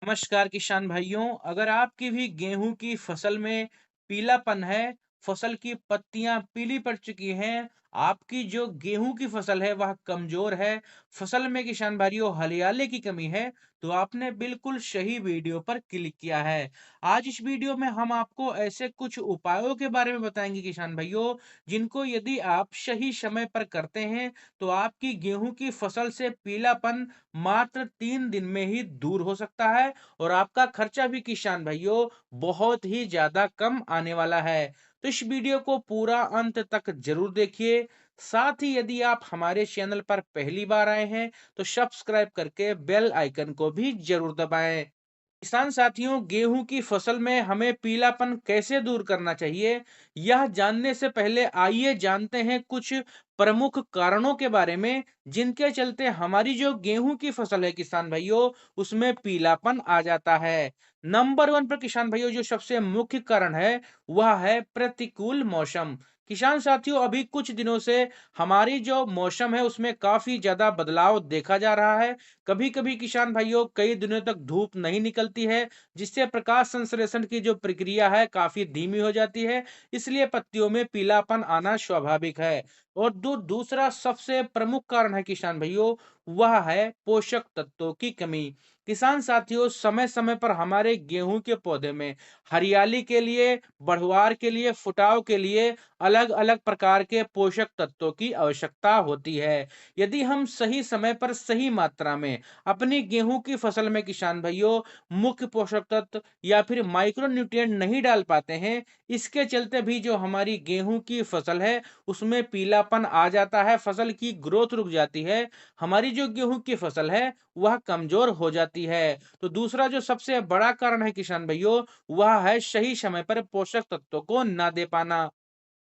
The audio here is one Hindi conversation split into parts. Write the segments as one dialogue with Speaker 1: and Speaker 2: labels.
Speaker 1: नमस्कार किसान भाइयों, अगर आपकी भी गेहूं की फसल में पीलापन है, फसल की पत्तियां पीली पड़ चुकी हैं, आपकी जो गेहूं की फसल है वह कमजोर है, फसल में किसान भाइयों हरियाली की कमी है, तो आपने बिल्कुल सही वीडियो पर क्लिक किया है। आज इस वीडियो में हम आपको ऐसे कुछ उपायों के बारे में बताएंगे किसान भाइयों, जिनको यदि आप सही समय पर करते हैं, तो आपकी गेहूं की फसल से पीलापन मात्र 3 दिन में ही दूर हो सकता है और आपका खर्चा भी किसान भाइयों बहुत ही ज्यादा कम आने वाला है। तो इस वीडियो को पूरा अंत तक जरूर देखिए। साथ ही यदि आप हमारे चैनल पर पहली बार आए हैं तो सब्सक्राइब करके बेल आइकन को भी जरूर दबाएं। किसान साथियों, गेहूं की फसल में हमें पीलापन कैसे दूर करना चाहिए, यह जानने से पहले आइए जानते हैं कुछ प्रमुख कारणों के बारे में, जिनके चलते हमारी जो गेहूं की फसल है किसान भाइयों, उसमें पीलापन आ जाता है। नंबर 1 पर किसान भाइयों जो सबसे मुख्य कारण है, वह है प्रतिकूल मौसम। किसान साथियों, अभी कुछ दिनों से हमारी जो मौसम है उसमें काफी ज्यादा बदलाव देखा जा रहा है। कभी कभी किसान भाइयों कई दिनों तक धूप नहीं निकलती है, जिससे प्रकाश संश्लेषण की जो प्रक्रिया है काफी धीमी हो जाती है, इसलिए पत्तियों में पीलापन आना स्वाभाविक है। और दूसरा सबसे प्रमुख कारण है किसान भाइयों, वह है पोषक तत्वों की कमी। किसान साथियों, समय समय पर हमारे गेहूं के पौधे में हरियाली के लिए, बढ़वार के लिए, फुटाव के लिए अलग अलग प्रकार के पोषक तत्वों की आवश्यकता होती है। यदि हम सही समय पर सही मात्रा में अपनी गेहूं की फसल में किसान भाइयों मुख्य पोषक तत्व या फिर माइक्रो न्यूट्रिएंट नहीं डाल पाते हैं, इसके चलते भी जो हमारी गेहूं की फसल है उसमें पीलापन आ जाता है, फसल की ग्रोथ रुक जाती है, हमारी जो गेहूं की फसल है वह कमजोर हो जाती है। तो दूसरा जो सबसे बड़ा कारण है किसान भाइयों, वह है सही समय पर पोषक तत्वों को ना दे पाना।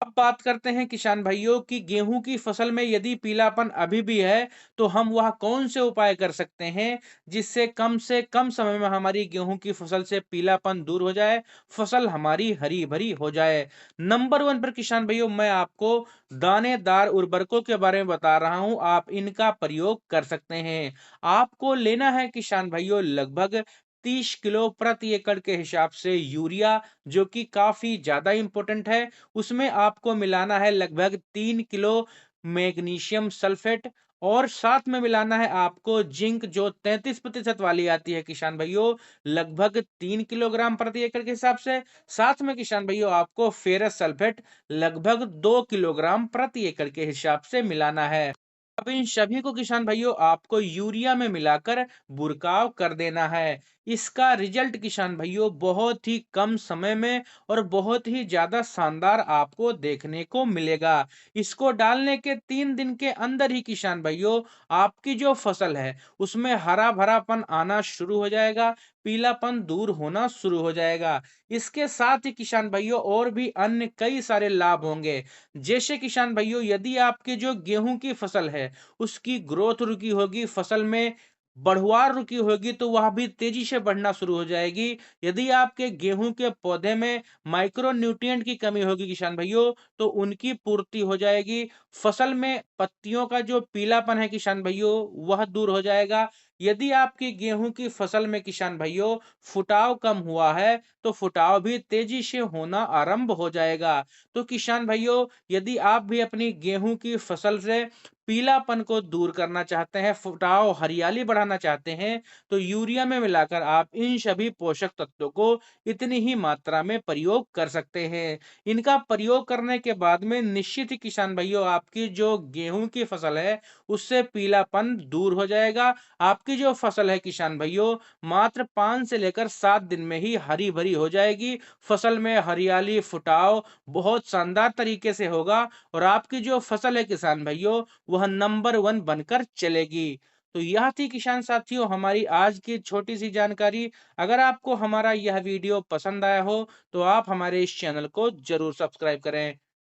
Speaker 1: अब बात करते हैं किसान भाइयों की गेहूं की फसल में यदि पीलापन अभी भी है, तो हम वह कौन से उपाय कर सकते हैं जिससे कम से कम समय में हमारी गेहूं की फसल से पीलापन दूर हो जाए, फसल हमारी हरी भरी हो जाए। नंबर 1 पर किसान भाइयों मैं आपको दानेदार उर्वरकों के बारे में बता रहा हूं, आप इनका प्रयोग कर सकते हैं। आपको लेना है किसान भाइयों लगभग 30 किलो प्रति एकड़ के हिसाब से यूरिया, जो कि काफी ज्यादा इंपॉर्टेंट है। उसमें आपको मिलाना है लगभग 3 किलो मैग्नीशियम सल्फेट, और साथ में मिलाना है आपको जिंक जो 33% वाली आती है किसान भाइयों, लगभग 3 किलोग्राम प्रति एकड़ के हिसाब से। साथ में किसान भाइयों आपको फेरस सल्फेट लगभग 2 किलोग्राम प्रति एकड़ के हिसाब से मिलाना है। अब इन सभी को किसान भाइयों आपको यूरिया में मिलाकर बुरकाव कर देना है। इसका रिजल्ट किसान भाइयों बहुत ही कम समय में और बहुत ही ज्यादा शानदार आपको देखने को मिलेगा। इसको डालने के 3 दिन के अंदर ही किसान भाइयों आपकी जो फसल है उसमें हरा भरापन आना शुरू हो जाएगा, पीलापन दूर होना शुरू हो जाएगा। इसके साथ ही किसान भाइयों और भी अन्य कई सारे लाभ होंगे। जैसे किसान भाइयों यदि आपकी जो गेहूं की फसल है उसकी ग्रोथ रुकी होगी, फसल में बढ़वार रुकी होगी, तो वह भी तेजी से बढ़ना शुरू हो जाएगी। यदि आपके गेहूं के पौधे में माइक्रो न्यूट्रिएंट की कमी होगी किसान भाइयों, तो उनकी पूर्ति हो जाएगी। फसल में पत्तियों का जो पीलापन है किसान भाइयों वह दूर हो जाएगा। यदि आपकी गेहूं की फसल में किसान भाइयों फुटाव कम हुआ है, तो फुटाव भी तेजी से होना आरंभ हो जाएगा। तो किसान भाइयों, यदि आप भी अपनी गेहूं की फसल से पीलापन को दूर करना चाहते हैं, फुटाव हरियाली बढ़ाना चाहते हैं, तो यूरिया में मिलाकर आप इन सभी पोषक तत्वों को इतनी ही मात्रा में प्रयोग कर सकते हैं। इनका प्रयोग करने के बाद में निश्चित ही किसान भाइयों आपकी जो गेहूं की फसल है उससे पीलापन दूर हो जाएगा। आपकी जो फसल है किसान भाइयों मात्र 5 से लेकर 7 दिन में ही हरी भरी हो जाएगी, फसल में हरियाली फुटाव बहुत शानदार तरीके से होगा और आपकी जो फसल है किसान भाइयों वह नंबर 1 बनकर चलेगी। तो यह थी किसान साथियों हमारी आज की छोटी सी जानकारी। अगर आपको हमारा यह वीडियो पसंद आया हो तो आप हमारे इस चैनल को जरूर सब्सक्राइब करें।